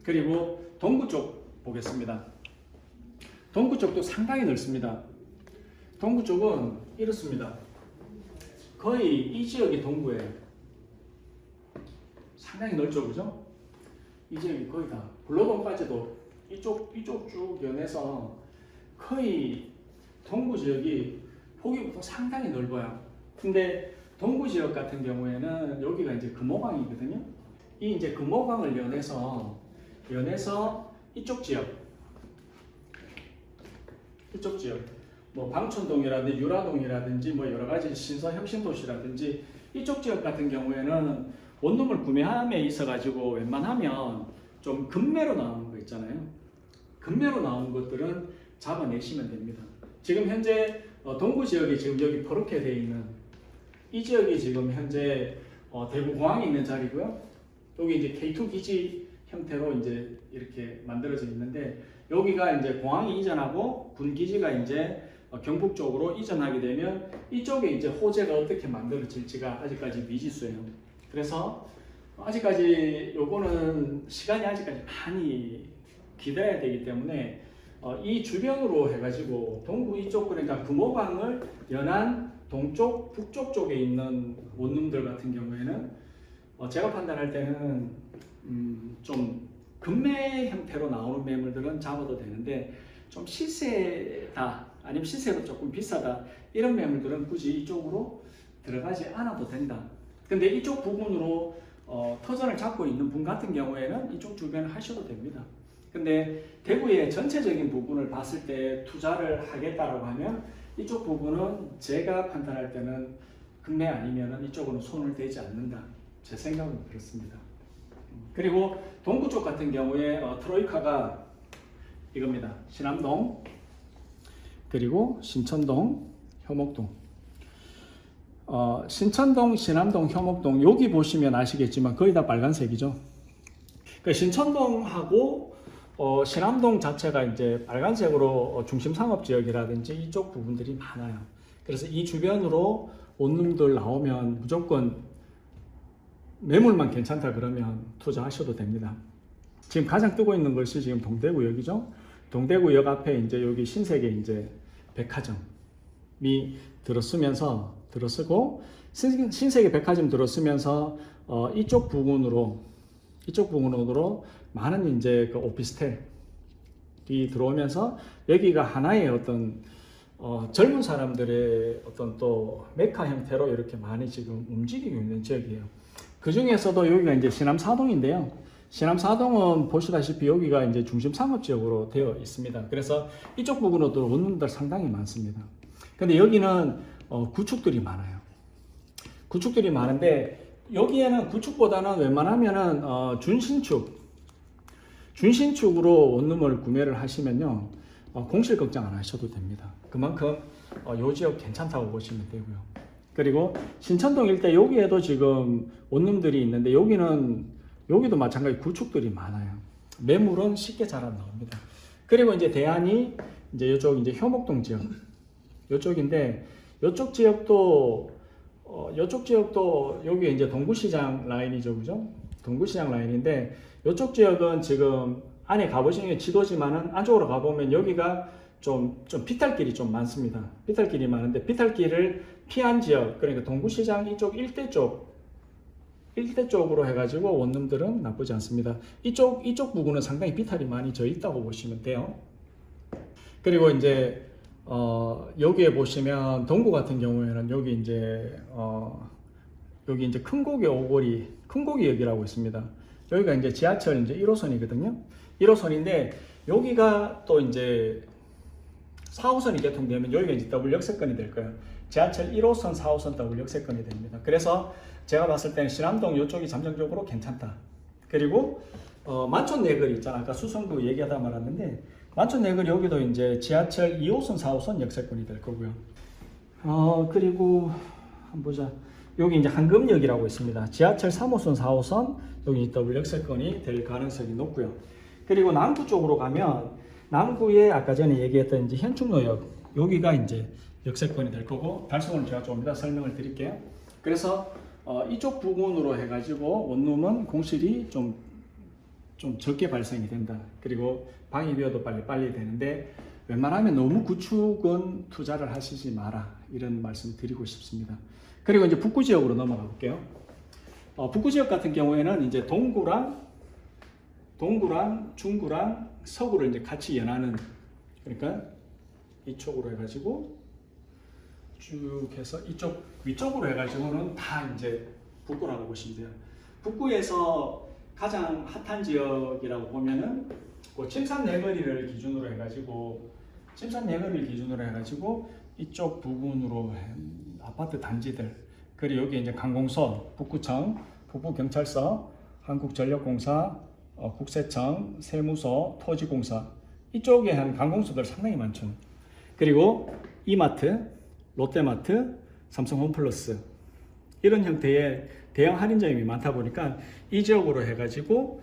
그리고 동구 쪽 보겠습니다. 동구 쪽도 상당히 넓습니다. 동구 쪽은 이렇습니다. 거의 이 지역이 동구예요. 상당히 넓죠, 그죠? 이 지역이 거의 다 불로동까지도 이쪽 쭉 연해서 거의 동구 지역이 보기부터 상당히 넓어요. 근데 동구 지역 같은 경우에는 여기가 이제 금호강이거든요. 이 이제 금호강을 연해서 이쪽 지역 뭐 방촌동이라든지 유라동이라든지 뭐 여러 가지 신서 혁신도시라든지 이쪽 지역 같은 경우에는 원룸을 구매함에 있어 가지고 웬만하면 좀 급매로 나오는 거 있잖아요. 급매로 나오는 것들은 잡아내시면 됩니다. 지금 현재 동구 지역이 지금 여기 포렇게 되어 있는 이 지역이 지금 현재 대구공항이 있는 자리고요. 여기 이제 K2 기지 형태로 이제 이렇게 만들어져 있는데 여기가 이제 공항이 이전하고 군 기지가 이제 경북 쪽으로 이전하게 되면 이쪽에 이제 호재가 어떻게 만들어질지가 아직까지 미지수예요. 그래서 아직까지 요거는 시간이 아직까지 많이 기다려야 되기 때문에 이 주변으로 해가지고 동구 이쪽 그러니까 금호강을 연한 동쪽, 북쪽 쪽에 있는 원룸들 같은 경우에는 제가 판단할 때는 좀 급매 형태로 나오는 매물들은 잡아도 되는데 좀 시세다 아니면 시세가 조금 비싸다 이런 매물들은 굳이 이쪽으로 들어가지 않아도 된다. 근데 이쪽 부분으로 터전을 잡고 있는 분 같은 경우에는 이쪽 주변을 하셔도 됩니다. 근데 대구의 전체적인 부분을 봤을 때 투자를 하겠다라고 하면 이쪽 부분은 제가 판단할 때는 급매 아니면 이쪽으로 손을 대지 않는다. 제 생각은 그렇습니다. 그리고 동구 쪽 같은 경우에 트로이카가 이겁니다. 신암동, 그리고 신천동, 효목동. 신천동, 신암동, 효목동 여기 보시면 아시겠지만 거의 다 빨간색이죠. 그 신천동하고 신암동 자체가 이제 빨간색으로 중심 상업 지역이라든지 이쪽 부분들이 많아요. 그래서 이 주변으로 원룸들 나오면 무조건 매물만 괜찮다 그러면 투자하셔도 됩니다. 지금 가장 뜨고 있는 것이 지금 동대구역이죠. 동대구역 앞에 이제 여기 신세계 이제 백화점이 들어서고 신세계 백화점 들어서면서 이쪽 부근으로 많은 이제 그 오피스텔이 들어오면서 여기가 하나의 어떤 젊은 사람들의 어떤 또 메카 형태로 이렇게 많이 지금 움직이고 있는 지역이에요. 그 중에서도 여기가 이제 신암사동인데요. 신암사동은 보시다시피 여기가 이제 중심 상업 지역으로 되어 있습니다. 그래서 이쪽 부분으로 원룸들 상당히 많습니다. 근데 여기는 구축들이 많아요. 구축들이 많은데 여기에는 구축보다는 웬만하면은 준신축으로 원룸을 구매를 하시면요 공실 걱정 안 하셔도 됩니다. 그만큼 요 지역 괜찮다고 보시면 되고요. 그리고 신천동 일대 여기에도 지금 원룸들이 있는데 여기도 마찬가지 구축들이 많아요. 매물은 쉽게 잘 안 나옵니다. 그리고 이제 대안이 이제 이쪽 이제 효목동 지역 이쪽인데 이쪽 지역도 여기 이제 동구시장 라인이죠, 그죠? 동구시장 라인인데 이쪽 지역은 지금 안에 가보시는 게 지도지만은 안쪽으로 가보면 여기가 좀 비탈길이 좀 많습니다. 비탈길이 많은데 비탈길을 피한 지역, 그러니까 동구시장 이쪽 일대 쪽으로 해가지고 원룸들은 나쁘지 않습니다. 이쪽 부분은 상당히 비탈이 많이 져 있다고 보시면 돼요. 그리고 이제 여기에 보시면 동구 같은 경우에는 여기 이제 큰고개 오거리, 큰고개역이라고 있습니다. 여기가 이제 지하철 이제 1호선이거든요. 1호선인데 여기가 또 이제 4호선이 개통되면 여기가 이제 더블 역세권이 될 거예요. 지하철 1호선, 4호선 더블 역세권이 됩니다. 그래서 제가 봤을 때는 신암동 이쪽이 잠정적으로 괜찮다. 그리고 만촌내거리 있잖아. 아까 수성구 얘기하다 말았는데 만촌내거리 여기도 이제 지하철 2호선, 4호선 역세권이 될 거고요. 그리고 한번 보자. 여기 이제 한금역이라고 있습니다. 지하철 3호선, 4호선 여기 더블 역세권이 될 가능성이 높고요. 그리고 남구 쪽으로 가면 남구에 아까 전에 얘기했던 이제 현충로역 여기가 이제 역세권이 될 거고 달성을 제가 좀 이따 설명을 드릴게요. 그래서 이쪽 부분으로 해가지고 원룸은 공실이 좀 좀 적게 발생이 된다. 그리고 방이 비어도 빨리 되는데 웬만하면 너무 구축은 투자를 하시지 마라. 이런 말씀 드리고 싶습니다. 그리고 이제 북구 지역으로 넘어가 볼게요. 북구 지역 같은 경우에는 이제 동구랑 중구랑 서구를 이제 같이 연하는, 그러니까 이쪽으로 해가지고 쭉 해서 이쪽 위쪽으로 해가지고는 다 이제 북구라고 보시면 돼요. 북구에서 가장 핫한 지역이라고 보면은 그 침산내거리를 기준으로 해가지고 이쪽 부분으로 아파트 단지들, 그리고 여기 이제 관공서, 북구청, 북부경찰서, 한국전력공사, 국세청, 세무서, 토지공사, 이쪽에 한 관공서들 상당히 많죠. 그리고 이마트, 롯데마트, 삼성홈플러스, 이런 형태의 대형 할인점이 많다 보니까 이 지역으로 해가지고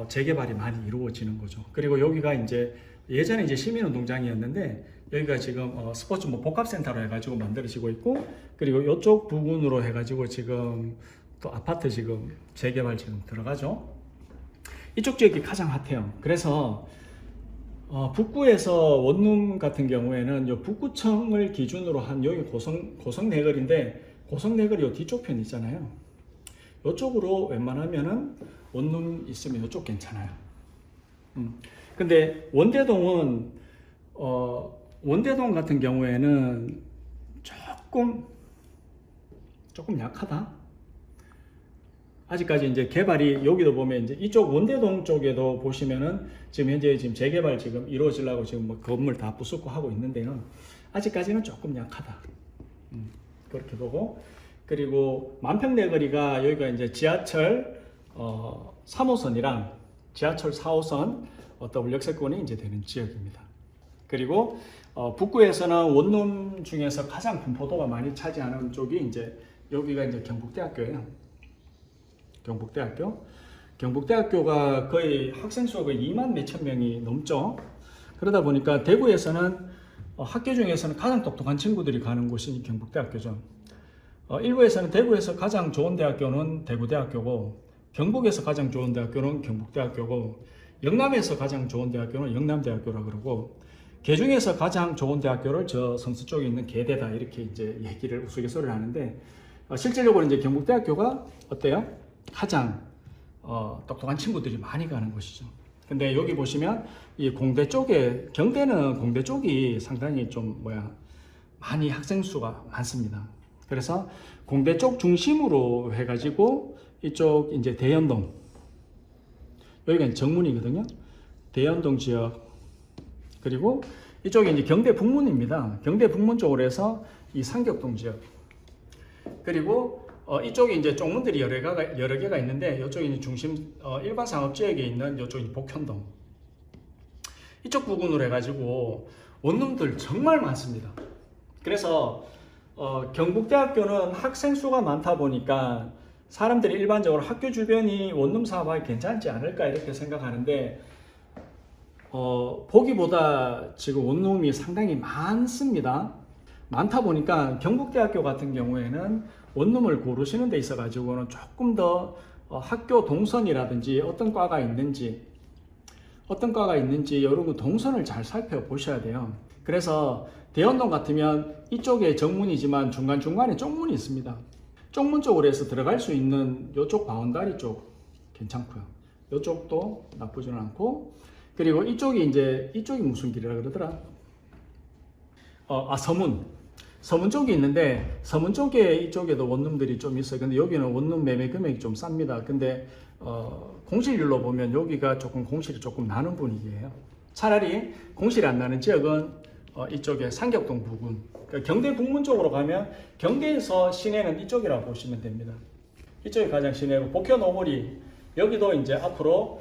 재개발이 많이 이루어지는 거죠. 그리고 여기가 이제 예전에 이제 시민운동장이었는데 여기가 지금 스포츠 뭐 복합센터로 해가지고 만들어지고 있고, 그리고 이쪽 부분으로 해가지고 지금 또 아파트 지금 재개발 지금 들어가죠. 이쪽 지역이 가장 핫해요. 그래서 북구에서 원룸 같은 경우에는 요 북구청을 기준으로 한 여기 고성내거리인데, 고성내거리 요 뒤쪽 편 있잖아요. 요쪽으로 웬만하면은 원룸 있으면 요쪽 괜찮아요. 근데 원대동은 원대동 같은 경우에는 조금 약하다. 아직까지 이제 개발이, 여기도 보면 이제 이쪽 원대동 쪽에도 보시면은 지금 현재 지금 재개발 지금 이루어지려고 지금 뭐 건물 다 부수고 하고 있는데는 아직까지는 조금 약하다. 그렇게 보고, 그리고 만평내거리가 여기가 이제 지하철 3호선이랑 지하철 4호선 더블 역세권이 이제 되는 지역입니다. 그리고 북구에서는 원룸 중에서 가장 분포도가 많이 차지하는 쪽이 이제 여기가 이제 경북대학교예요. 경북대학교가 거의 학생 수가 2만 몇천 명이 넘죠. 그러다 보니까 대구에서는 학교 중에서는 가장 똑똑한 친구들이 가는 곳이 경북대학교죠. 일부에서는 대구에서 가장 좋은 대학교는 대구대학교고, 경북에서 가장 좋은 대학교는 경북대학교고, 영남에서 가장 좋은 대학교는 영남대학교라 그러고, 계중에서 가장 좋은 대학교를 저 성수 쪽에 있는 계대다, 이렇게 이제 얘기를 우스갯소리를 하는데, 실질적으로 이제 경북대학교가 어때요? 가장 똑똑한 친구들이 많이 가는 곳이죠. 근데 여기 보시면 이 공대 쪽에, 경대는 공대 쪽이 상당히 좀 많이 학생 수가 많습니다. 그래서 공대 쪽 중심으로 해가지고 이쪽 이제 대연동, 여기가 이제 정문이거든요. 대연동 지역, 그리고 이쪽이 이제 경대 북문입니다. 경대 북문 쪽으로 해서 이 상격동 지역, 그리고 이쪽에 이제 쪽문들이 여러 개가 있는데, 이쪽이 이제 중심 일반 상업 지역에 있는 이쪽이 복현동, 이쪽 부분으로 해가지고 원룸들 정말 많습니다. 그래서 경북대학교는 학생 수가 많다 보니까 사람들이 일반적으로 학교 주변이 원룸 사업하기 괜찮지 않을까 이렇게 생각하는데, 보기보다 지금 원룸이 상당히 많습니다. 많다 보니까 경북대학교 같은 경우에는 원룸을 고르시는 데 있어 가지고는 조금 더 학교 동선이라든지 어떤 과가 있는지 이런 거 동선을 잘 살펴보셔야 돼요. 그래서 대연동 같으면 이쪽에 정문이지만 중간중간에 쪽문이 있습니다. 쪽문 쪽으로 해서 들어갈 수 있는 이쪽 바운다리 쪽 괜찮고요. 이쪽도 나쁘지는 않고, 그리고 이쪽이 무슨 길이라 그러더라? 서문 쪽이 있는데, 서문 쪽에 이쪽에도 원룸들이 좀 있어요. 근데 여기는 원룸 매매 금액이 좀 쌉니다. 근데 공실률로 보면 여기가 공실이 조금 나는 분위기예요. 차라리 공실이 안 나는 지역은 이쪽에 상격동 부근, 그러니까 경대 북문 쪽으로 가면 경대에서 시내는 이쪽이라고 보시면 됩니다. 이쪽이 가장 시내고, 복현 오거리, 여기도 이제 앞으로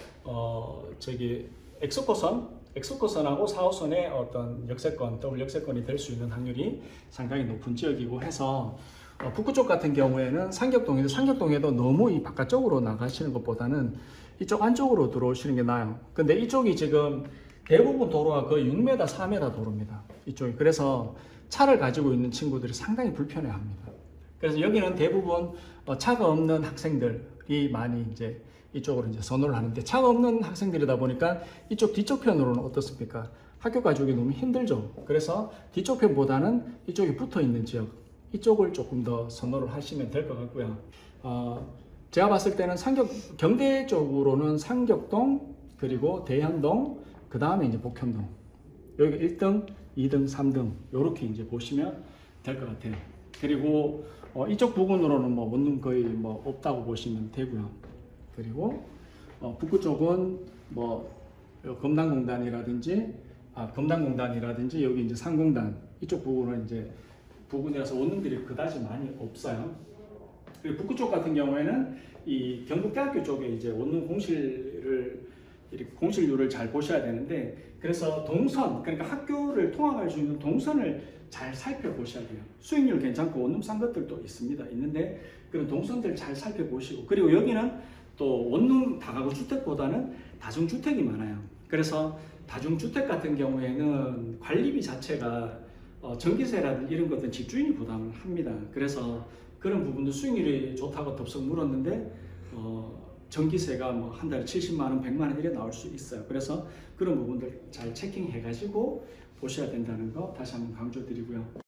엑스코선하고 4호선의 어떤 역세권, 더블 역세권이 될 수 있는 확률이 상당히 높은 지역이고 해서, 북구 쪽 같은 경우에는 상격동에도 너무 이 바깥쪽으로 나가시는 것보다는 이쪽 안쪽으로 들어오시는 게 나아요. 근데 이쪽이 지금 대부분 도로가 거의 6m, 4m 도로입니다. 이쪽이. 그래서 차를 가지고 있는 친구들이 상당히 불편해합니다. 그래서 여기는 대부분 차가 없는 학생들이 많이 이제 이쪽으로 이제 선호를 하는데 차가 없는 학생들이다 보니까 이쪽 뒤쪽 편으로는 어떻습니까? 학교 가족이 너무 힘들죠. 그래서 뒤쪽 편보다는 이쪽에 붙어 있는 지역 이쪽을 조금 더 선호를 하시면 될 것 같고요. 제가 봤을 때는 경대 쪽으로는 상격동 그리고 대현동 그 다음에 이제 복현동 여기 1등, 2등, 3등 이렇게 이제 보시면 될 것 같아요. 그리고 이쪽 부근으로는 뭐 원룸 거의 뭐 없다고 보시면 되고요. 그리고 북구 쪽은 뭐 검단공단이라든지 여기 이제 상공단 이쪽 부분은 이제 부근이라서 원룸들이 그다지 많이 없어요. 그리고 북구 쪽 같은 경우에는 이 경북대학교 쪽에 이제 원룸 공실률을 잘 보셔야 되는데 그래서 동선 그러니까 학교를 통학할 수 있는 동선을 잘 살펴보셔야 돼요. 수익률 괜찮고 원룸 싼 것들도 있는데 그런 동선들 잘 살펴보시고 그리고 여기는 또 원룸 다가구 주택보다는 다중주택이 많아요. 그래서 다중주택 같은 경우에는 관리비 자체가 전기세라든지 이런 것들은 집주인이 부담을 합니다. 그래서 그런 부분도 수익률이 좋다고 덥석 물었는데 전기세가 뭐 한 달에 70만 원, 100만 원 이렇게 나올 수 있어요. 그래서 그런 부분들 잘 체킹해 가지고 보셔야 된다는 거 다시 한번 강조드리고요.